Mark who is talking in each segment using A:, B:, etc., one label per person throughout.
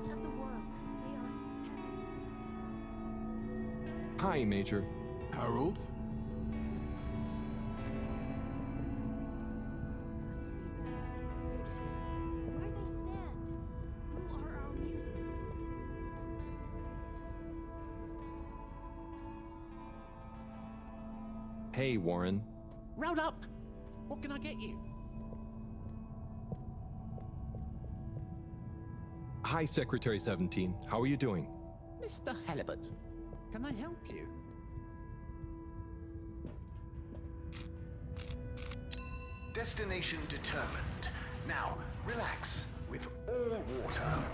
A: light of the world. They are heavenly.
B: Hi, Major.
C: Harold?
A: Where they stand. Who are our muses?
B: Hey, Warren.
D: Round up! What can I get you?
B: Hi, Secretary 17. How are you doing?
D: Mr. Halibut, can I help you?
E: Destination determined. Now, relax with all water.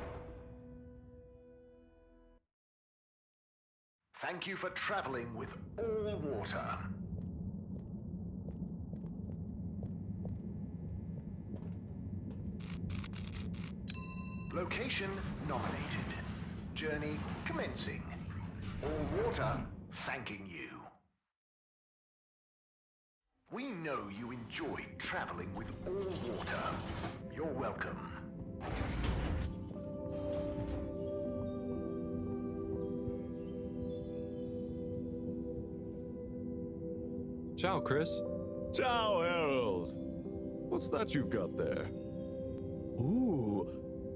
E: Thank you for traveling with all water. Location nominated. Journey commencing. All water thanking you. We know you enjoyed traveling with all water. You're welcome.
B: Ciao, Chris.
C: Ciao, Harold. What's that you've got there? Ooh,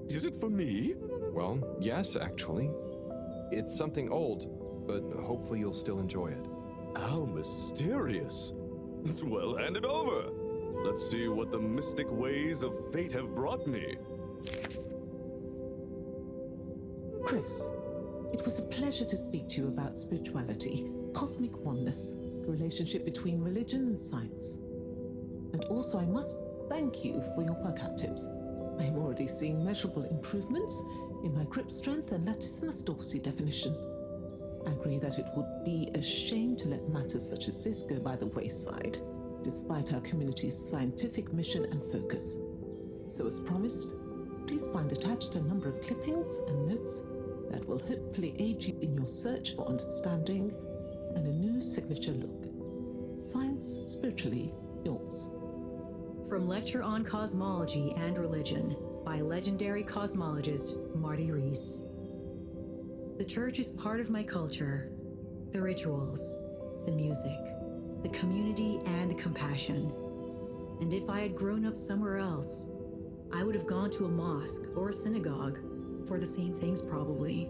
C: is it for me?
B: Well, yes, actually. It's something old, but hopefully you'll still enjoy it.
C: How mysterious. Well, hand it over. Let's see what the mystic ways of fate have brought me.
F: Chris, it was a pleasure to speak to you about spirituality, cosmic oneness, the relationship between religion and science. And also, I must thank you for your workout tips. I am already seeing measurable improvements in my grip strength and latissimus dorsi definition. I agree that it would be a shame to let matters such as this go by the wayside, despite our community's scientific mission and focus. So as promised, please find attached a number of clippings and notes that will hopefully aid you in your search for understanding and a new signature look. Science spiritually yours.
G: From Lecture on Cosmology and Religion by legendary cosmologist Marty Rees. The church is part of my culture, the rituals, the music, the community, and the compassion. And if I had grown up somewhere else, I would have gone to a mosque or a synagogue for the same things probably.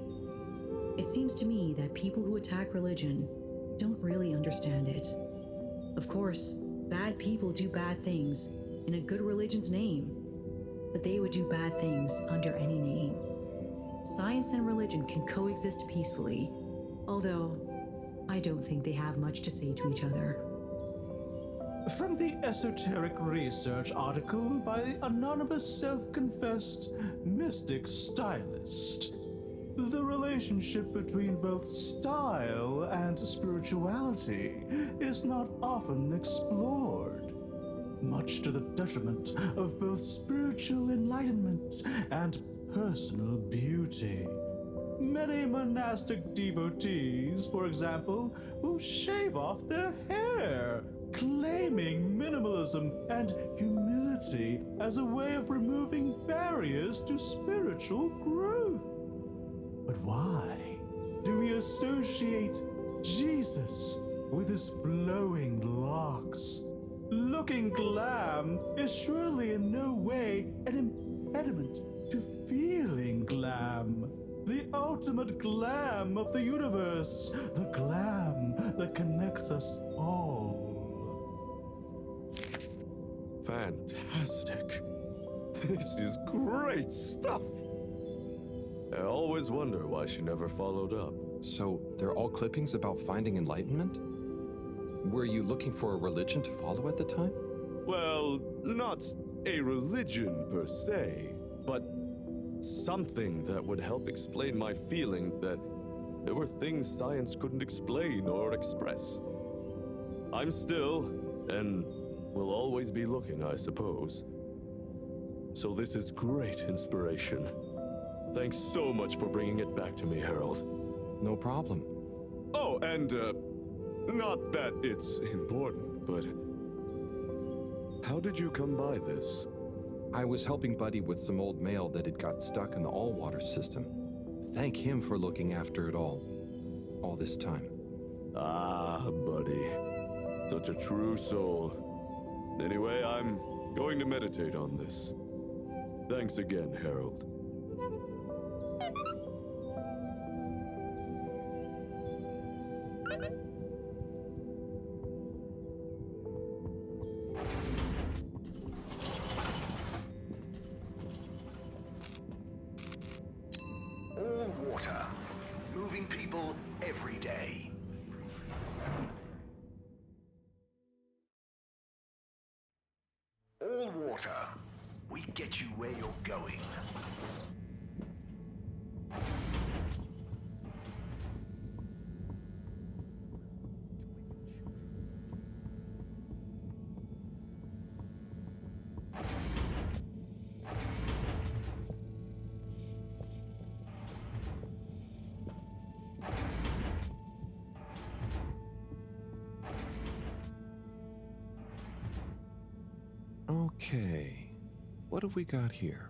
G: It seems to me that people who attack religion don't really understand it. Of course, bad people do bad things in a good religion's name, but they would do bad things under any name. Science and religion can coexist peacefully, although I don't think they have much to say to each other.
H: From the esoteric research article by the anonymous self-confessed mystic stylist, the relationship between both style and spirituality is not often explored, much to the detriment of both spiritual enlightenment and personal beauty. Many monastic devotees, for example, will shave off their hair, claiming minimalism and humility as a way of removing barriers to spiritual growth. But why do we associate Jesus with his flowing locks? Looking glam is surely in no way an impediment to feeling glam. The ultimate glam of the universe, the glam that connects us all.
C: Fantastic. This is great stuff. I always wonder why she never followed up.
B: So, they're all clippings about finding enlightenment? Were you looking for a religion to follow at the time?
C: Well, not a religion per se, but something that would help explain my feeling that there were things science couldn't explain or express. I'm still, and will always be looking, I suppose. So this is great inspiration. Thanks so much for bringing it back to me, Harold.
B: No problem.
C: Oh, and, not that it's important, but how did you come by this?
B: I was helping Buddy with some old mail that had got stuck in the all-water system. Thank him for looking after it all this time.
C: Ah, buddy. Such a true soul. Anyway, I'm going to meditate on this. Thanks again, Harold.
E: All water. Moving people every day. All water. We get you where you're going.
B: Okay, what have we got here?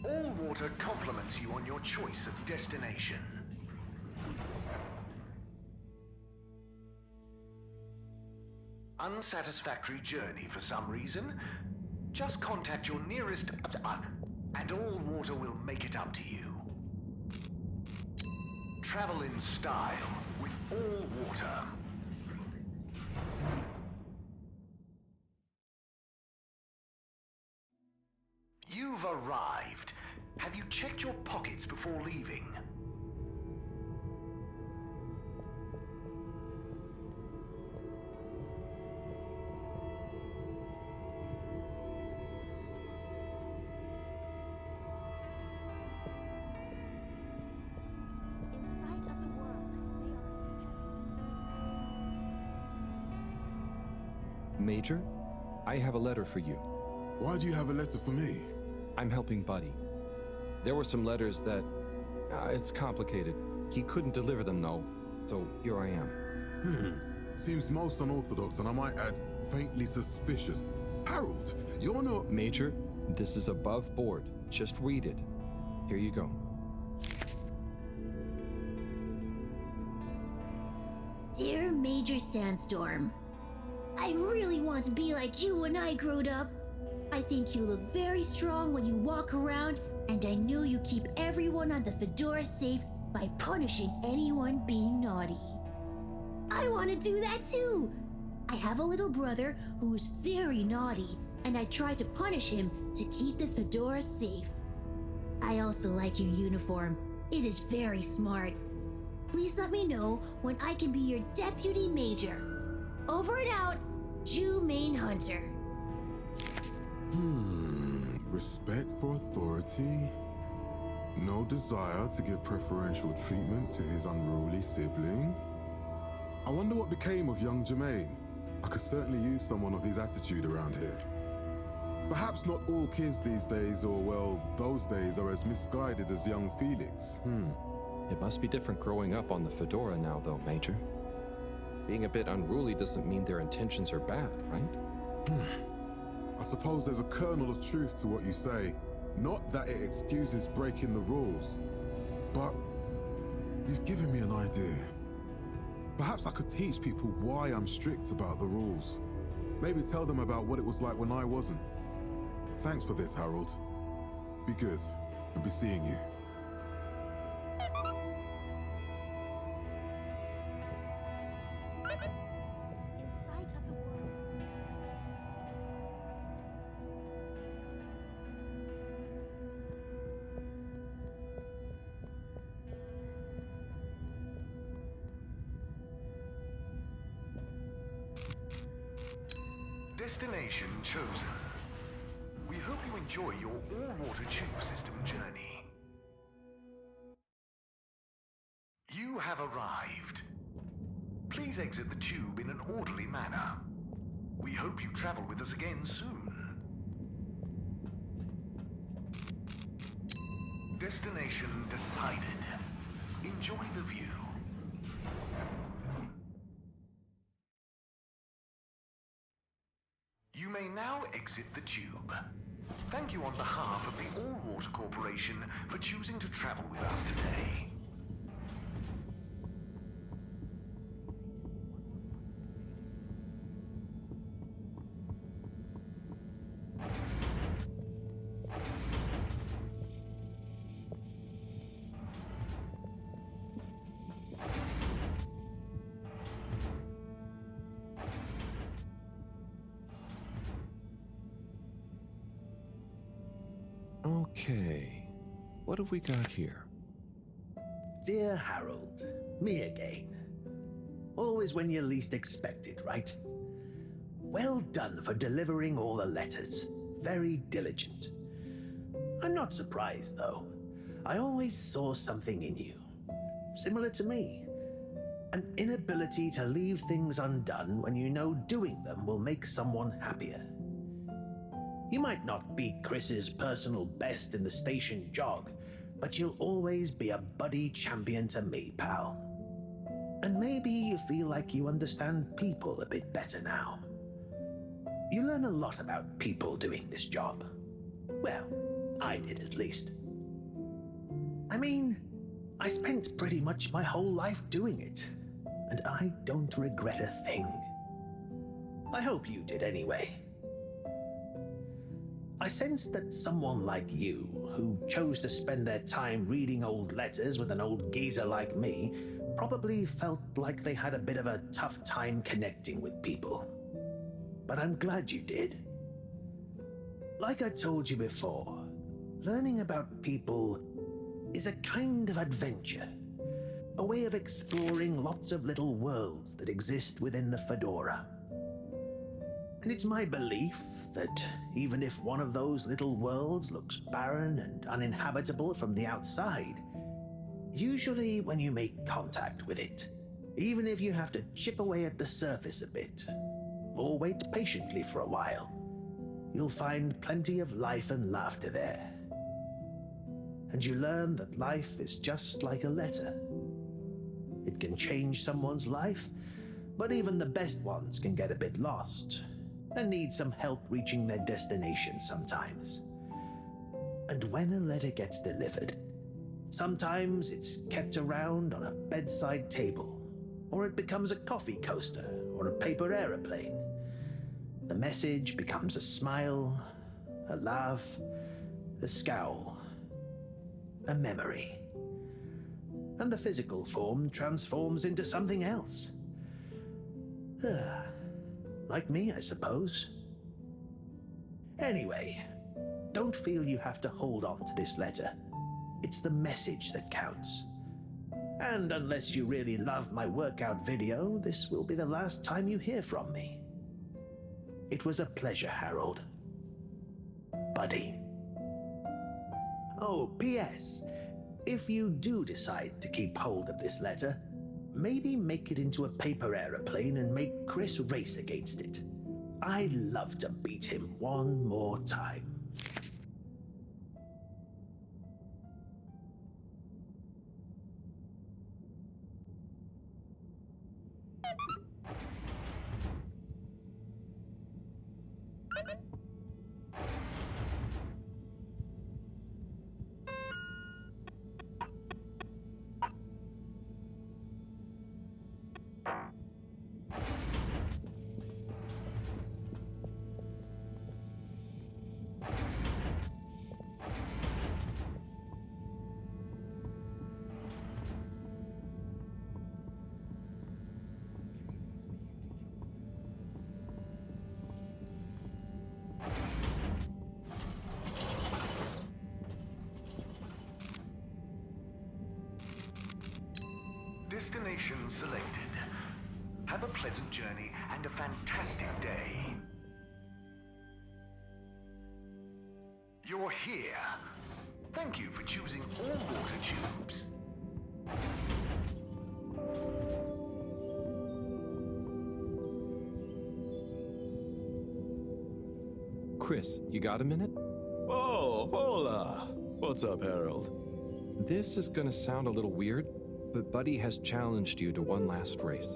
E: All water compliments you on your choice of destination. Unsatisfactory journey for some reason? Just contact your nearest... and all water will make it up to you. Travel in style with all water. You've arrived. Have you checked your pockets before leaving?
A: In sight of the world, they are.
B: Major, I have a letter for you.
I: Why do you have a letter for me?
B: I'm helping Buddy. There were some letters that... it's complicated. He couldn't deliver them, though, so here I am.
I: Seems most unorthodox, and I might add, faintly suspicious. Harold, you're not...
B: Major, this is above board. Just read it. Here you go.
J: Dear Major Sandstorm, I really want to be like you when I growed up. I think you look very strong when you walk around, and I know you keep everyone on the Fedora safe by punishing anyone being naughty. I want to do that too. I have a little brother who is very naughty, and I try to punish him to keep the Fedora safe. I also like your uniform. It is very smart. Please let me know when I can be your deputy major. Over and out, Jew Main Hunter.
I: Respect for authority. No desire to give preferential treatment to his unruly sibling. I wonder what became of young Jermaine. I could certainly use someone of his attitude around here. Perhaps not all kids these days, or well, those days, are as misguided as young Felix.
B: It must be different growing up on the Fedora now, though, Major. Being a bit unruly doesn't mean their intentions are bad, right?
I: I suppose there's a kernel of truth to what you say. Not that it excuses breaking the rules, but you've given me an idea. Perhaps I could teach people why I'm strict about the rules. Maybe tell them about what it was like when I wasn't. Thanks for this, Harold. Be good, and be seeing you.
A: In sight of the world.
E: Destination chosen. We hope you enjoy your all-water tube system journey. You have arrived. Please exit the tube in an orderly manner. We hope you travel with us again soon. Destination decided. Enjoy the view. You may now exit the tube. Thank you on behalf of the All Water Corporation for choosing to travel with us today.
B: Okay, what have we got here?
K: Dear Harold, me again. Always when you least expect it, right? Well done for delivering all the letters. Very diligent. I'm not surprised, though. I always saw something in you. Similar to me. An inability to leave things undone when you know doing them will make someone happier. You might not beat Chris's personal best in the station jog, but you'll always be a buddy champion to me, pal. And maybe you feel like you understand people a bit better now. You learn a lot about people doing this job. Well, I did at least. I mean, I spent pretty much my whole life doing it, and I don't regret a thing. I hope you did anyway. I sensed that someone like you, who chose to spend their time reading old letters with an old geezer like me, probably felt like they had a bit of a tough time connecting with people. But I'm glad you did. Like I told you before, learning about people is a kind of adventure, a way of exploring lots of little worlds that exist within the Fedora. And it's my belief that even if one of those little worlds looks barren and uninhabitable from the outside, usually when you make contact with it, even if you have to chip away at the surface a bit, or wait patiently for a while, you'll find plenty of life and laughter there. And you learn that life is just like a letter. It can change someone's life, but even the best ones can get a bit lost and need some help reaching their destination sometimes. And when a letter gets delivered, sometimes it's kept around on a bedside table, or it becomes a coffee coaster or a paper aeroplane. The message becomes a smile, a laugh, a scowl, a memory. And the physical form transforms into something else. Like me, I suppose. Anyway, don't feel you have to hold on to this letter. It's the message that counts. And unless you really love my workout video, this will be the last time you hear from me. It was a pleasure, Harold. Buddy. Oh, P.S. If you do decide to keep hold of this letter, maybe make it into a paper aeroplane and make Chris race against it. I'd love to beat him one more time.
E: Destination selected. Have a pleasant journey and a fantastic day. you're here. Thank you for choosing all water tubes.
B: Chris, you got a minute?
C: Oh, hola! What's up, Harold?
B: This is gonna sound a little weird, but Buddy has challenged you to one last race.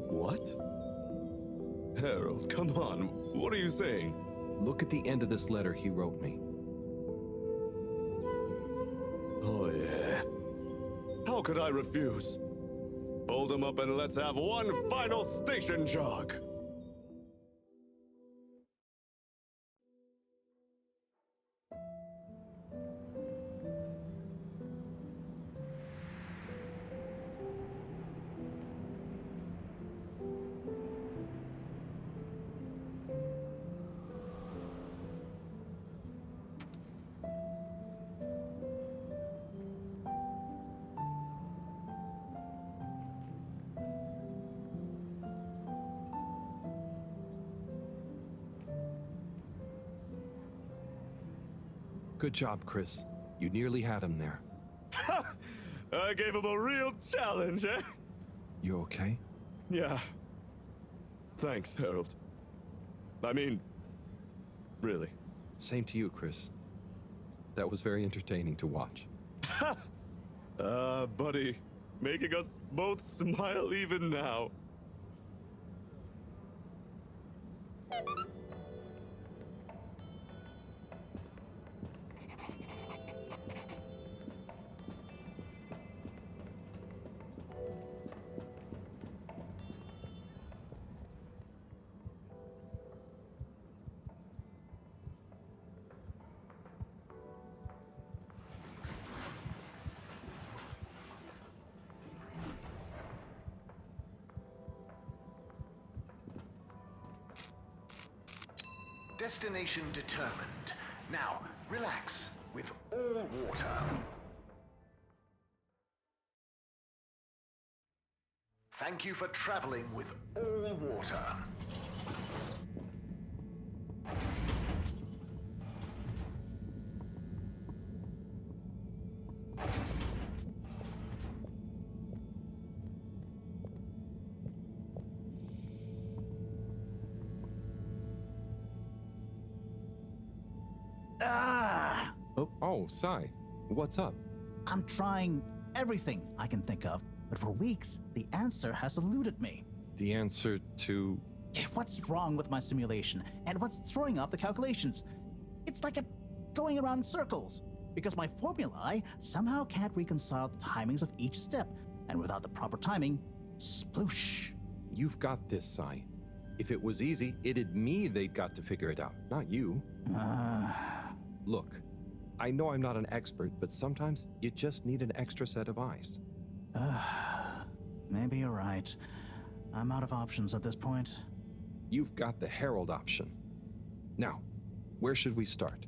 C: What? Harold, come on. What are you saying?
B: Look at the end of this letter he wrote me.
C: Oh, yeah. How could I refuse? Hold him up and let's have one final station jog.
B: Good job, Chris. You nearly had him there.
C: I gave him a real challenge, eh?
B: You okay?
C: Yeah. Thanks, Harold. I mean, really.
B: Same to you, Chris. That was very entertaining to watch.
C: Buddy, making us both smile even now.
E: Destination determined. Now, relax with all water. Thank you for traveling with all water.
B: Oh, Sai. What's up?
L: I'm trying everything I can think of, but for weeks, the answer has eluded me.
B: The answer to...
L: What's wrong with my simulation, and what's throwing off the calculations? It's like going around in circles, because my formulae somehow can't reconcile the timings of each step, and without the proper timing, sploosh.
B: You've got this, Sai. If it was easy, it'd me they'd got to figure it out, not you. Look, I know I'm not an expert, but sometimes you just need an extra set of eyes.
L: Maybe you're right. I'm out of options at this point.
B: You've got the Herald option. Now, where should we start?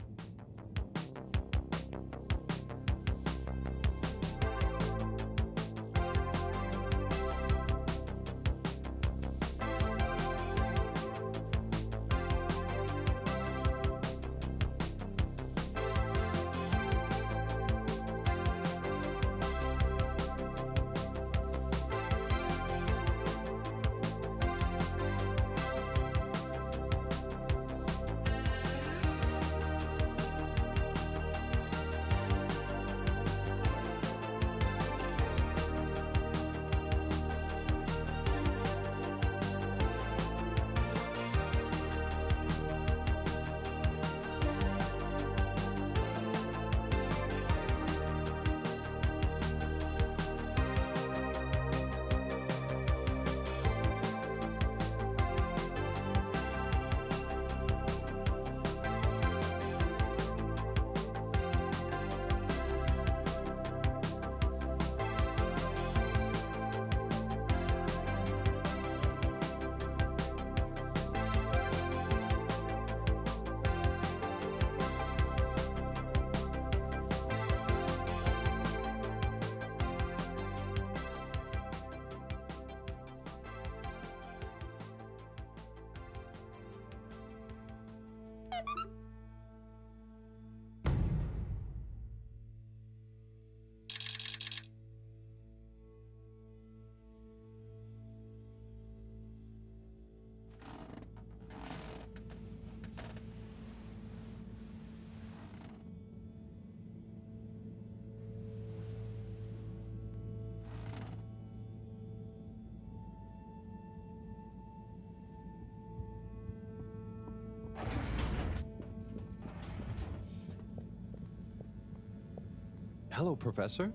B: Hello, Professor.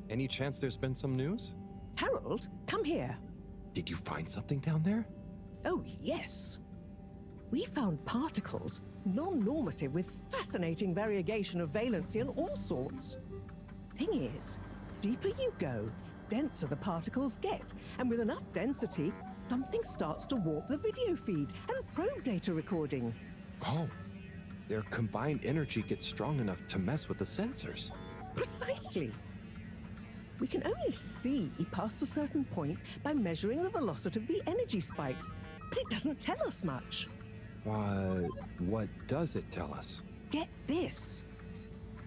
B: Any chance there's been some news?
M: Harold, come here.
B: Did you find something down there?
M: Oh, yes. We found particles, non-normative with fascinating variegation of valency and all sorts. Thing is, deeper you go, denser the particles get, and with enough density, something starts to warp the video feed and probe data recording.
B: Oh, their combined energy gets strong enough to mess with the sensors.
M: Precisely. We can only see past a certain point by measuring the velocity of the energy spikes, but it doesn't tell us much.
B: What does it tell us?
M: Get this.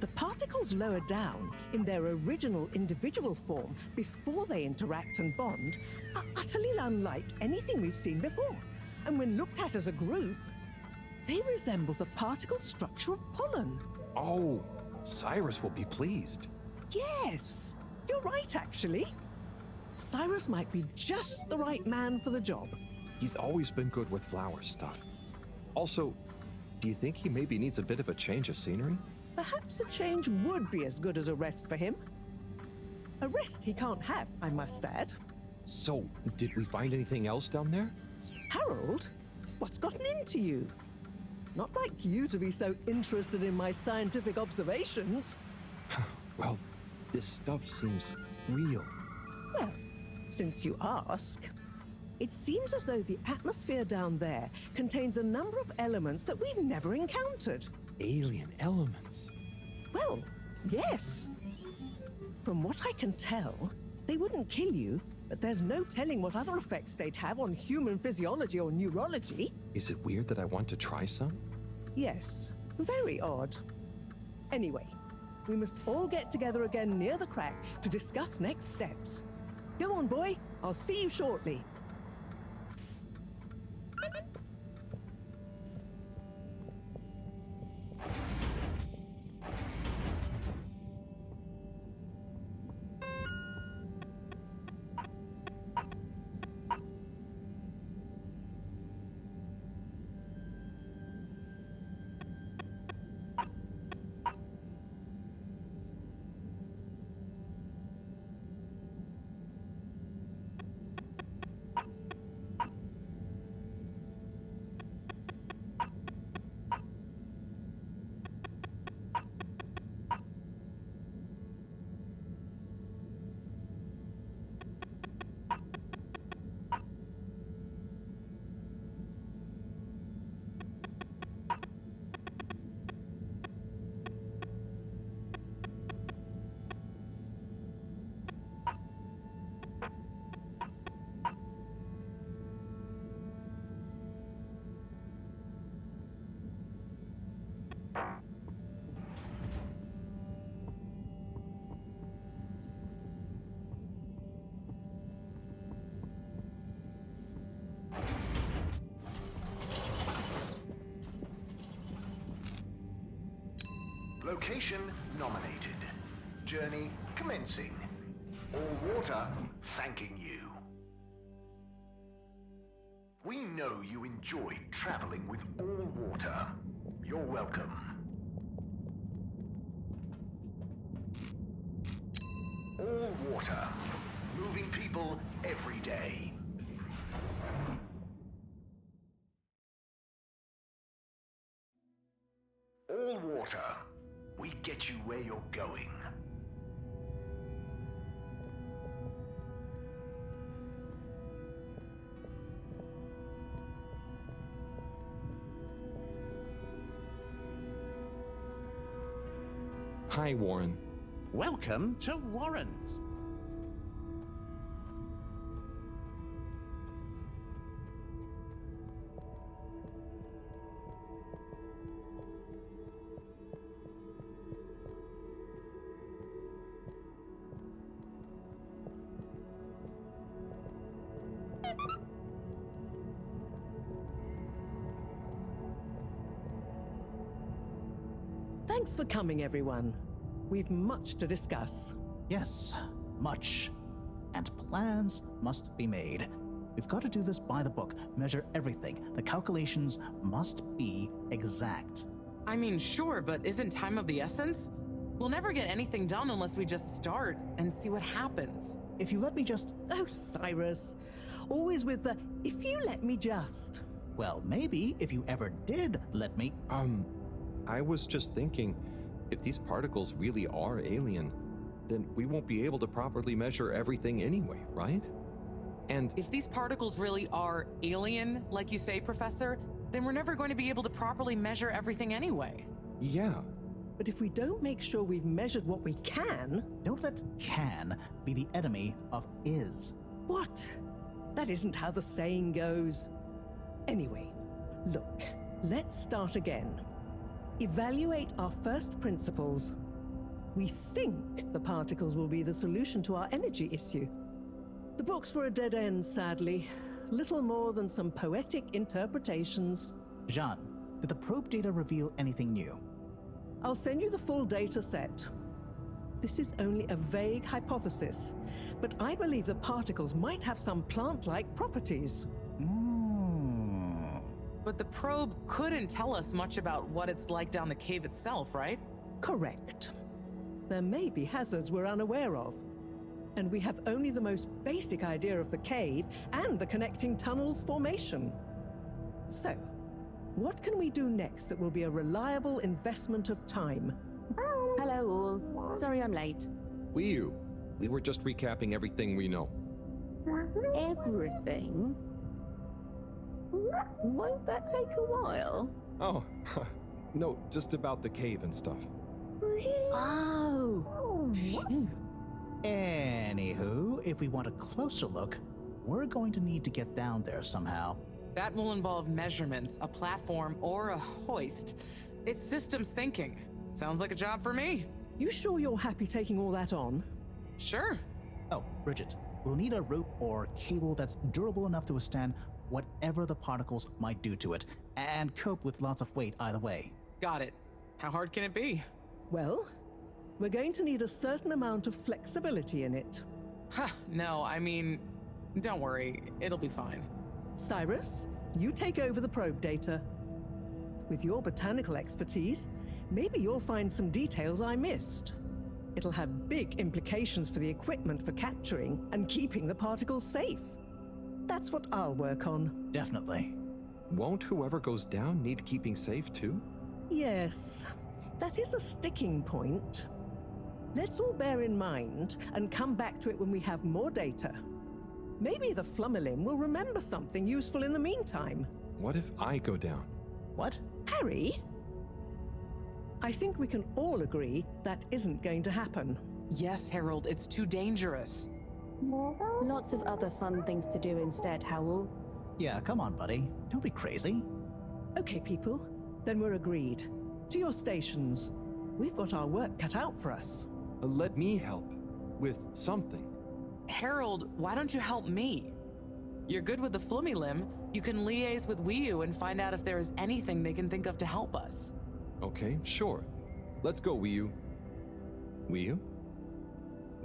M: The particles lower down in their original individual form before they interact and bond are utterly unlike anything we've seen before. And when looked at as a group, they resemble the particle structure of pollen.
B: Oh, Cyrus will be pleased.
M: Yes, you're right, actually. Cyrus might be just the right man for the job.
B: He's always been good with flower stuff. Also, do you think he maybe needs a bit of a change of scenery?
M: Perhaps a change would be as good as a rest for him. A rest he can't have, I must add.
B: So, did we find anything else down there?
M: Harold, what's gotten into you? Not like you to be so interested in my scientific observations.
B: Well, this stuff seems real.
M: Well, since you ask, it seems as though the atmosphere down there contains a number of elements that we've never encountered.
B: Alien elements?
M: Well, yes. From what I can tell, they wouldn't kill you, but there's no telling what other effects they'd have on human physiology or neurology.
B: Is it weird that I want to try some?
M: Yes, very odd. Anyway, we must all get together again near the crack to discuss next steps. Go on, boy. I'll see you shortly.
E: Location nominated. Journey commencing. All water thanking you. We know you enjoyed traveling with all water. You're welcome. All water. Moving people every day. All water. We get you where you're going.
B: Hi, Warren.
D: Welcome to Warren's.
M: Thanks for coming, everyone. We've much to discuss.
L: Yes, much. And plans must be made. We've got to do this by the book, measure everything. The calculations must be exact.
N: I mean, sure, but isn't time of the essence? We'll never get anything done unless we just start and see what happens.
L: If you let me just...
M: Oh, Cyrus. Always with the, if you let me just.
L: Well, maybe if you ever did let me...
B: I was just thinking, if these particles really are alien, then we won't be able to properly measure everything anyway, right? And
N: if these particles really are alien, like you say, Professor, then we're never going to be able to properly measure everything anyway.
B: Yeah.
M: But if we don't make sure we've measured what we can...
L: Don't let can be the enemy of is.
M: What? That isn't how the saying goes. Anyway, look, let's start again. Evaluate our first principles. We think the particles will be the solution to our energy issue. The books were a dead end, sadly. Little more than some poetic interpretations.
L: Jean, did the probe data reveal anything new?
M: I'll send you the full data set. This is only a vague hypothesis, but I believe the particles might have some plant-like properties.
N: But the probe couldn't tell us much about what it's like down the cave itself, right?
M: Correct. There may be hazards we're unaware of, and we have only the most basic idea of the cave and the connecting tunnels formation. So, what can we do next that will be a reliable investment of time?
O: Hello all. Sorry I'm late.
B: we were just recapping everything we know.
O: Everything? Won't that take a while?
B: Oh, no, just about the cave and stuff.
O: Oh.
L: Anywho, if we want a closer look, we're going to need to get down there somehow.
N: That will involve measurements, a platform, or a hoist. It's systems thinking. Sounds like a job for me.
M: You sure you're happy taking all that on?
N: Sure.
L: Oh, Bridget, we'll need a rope or cable that's durable enough to withstand whatever the particles might do to it, and cope with lots of weight either way.
N: Got it. How hard can it be?
M: Well, we're going to need a certain amount of flexibility in it.
N: No, I mean, don't worry. It'll be fine.
M: Cyrus, you take over the probe data. With your botanical expertise, maybe you'll find some details I missed. It'll have big implications for the equipment for capturing and keeping the particles safe. That's what I'll work on.
L: Definitely.
B: Won't whoever goes down need keeping safe too?
M: Yes, that is a sticking point. Let's all bear in mind and come back to it when we have more data. Maybe the Flummerlim will remember something useful in the meantime.
B: What if I go down?
L: What?
M: Harry? I think we can all agree that isn't going to happen.
N: Yes, Harold, it's too dangerous.
O: Lots of other fun things to do instead, Howell.
L: Yeah, come on, buddy. Don't be crazy.
M: Okay, people. Then we're agreed. To your stations. We've got our work cut out for us.
B: Let me help. With something.
N: Harold, why don't you help me? You're good with the Flummerlim. You can liaise with Wiyu and find out if there is anything they can think of to help us.
B: Okay, sure. Let's go, Wiyu. Wiyu?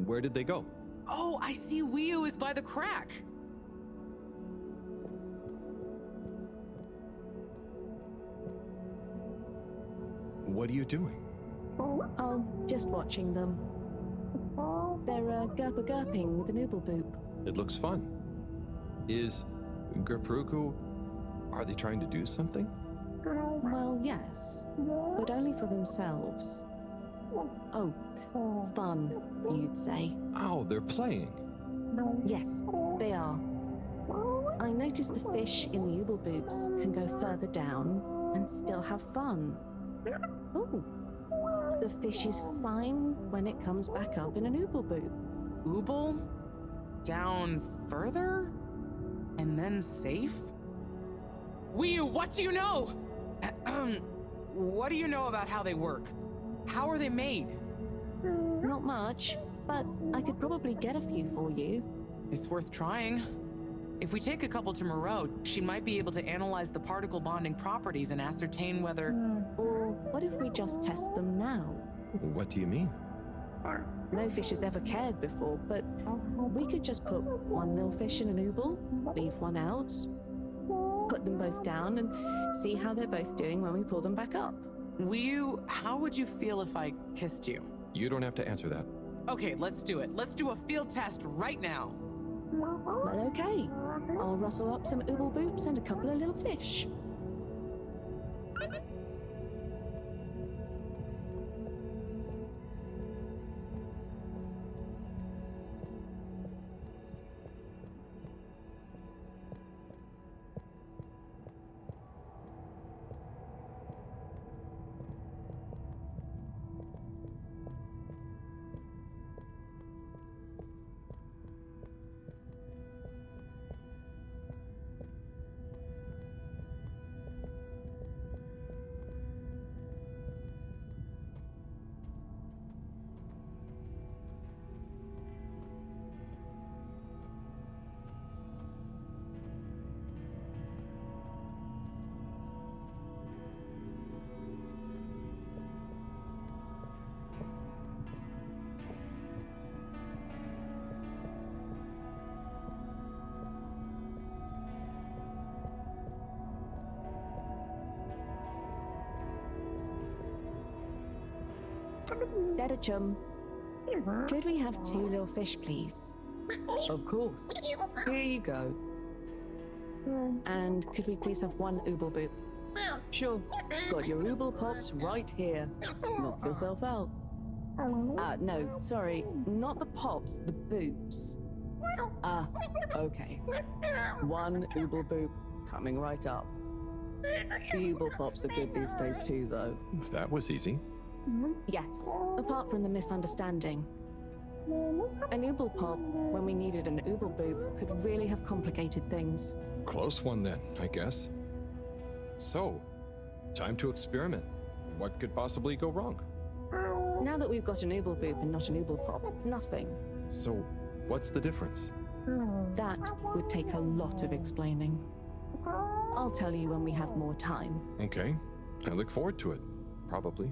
B: Where did they go?
N: Oh, I see Wiyu is by the crack.
B: What are you doing?
O: Oh, just watching them. They're gurping with an ooble boop.
B: It looks fun. Is Gerpruku... Are they trying to do something?
O: Well, yes, but only for themselves. Oh, fun, you'd say.
B: Oh, they're playing.
O: Yes, they are. I noticed the fish in the ooble boops can go further down and still have fun. Oh, the fish is fine when it comes back up in an ooble boop.
N: Ooble? Down further? And then safe? Wiyu, what do you know? What do you know about how they work? How are they made?
O: Not much, but I could probably get a few for you.
N: It's worth trying. If we take a couple to Moreau, she might be able to analyze the particle bonding properties and ascertain whether...
O: Or what if we just test them now?
B: What do you mean?
O: No fish has ever cared before, but we could just put one little fish in an ooble, leave one out, put them both down, and see how they're both doing when we pull them back up.
N: Wiyu, how would you feel if I kissed you?
B: You don't have to answer that.
N: Okay, let's do it. Let's do a field test right now.
O: Well, okay. I'll rustle up some ooble boops and a couple of little fish. Better chum. Could we have 2 little fish, please? Of course. Here you go. And could we please have 1 ooble boop? Sure. Got your ooble pops right here. Knock yourself out. No, sorry. Not the pops, the boops. Okay. 1 ooble boop coming right up. The ooble pops are good these days too, though.
B: That was easy.
O: Yes, apart from the misunderstanding. An ooble pop, when we needed an ooble boop, could really have complicated things.
B: Close one then, I guess. So, time to experiment. What could possibly go wrong?
O: Now that we've got an ooble boop and not an ooble pop, nothing.
B: So, what's the difference?
O: That would take a lot of explaining. I'll tell you when we have more time.
B: Okay, I look forward to it. Probably.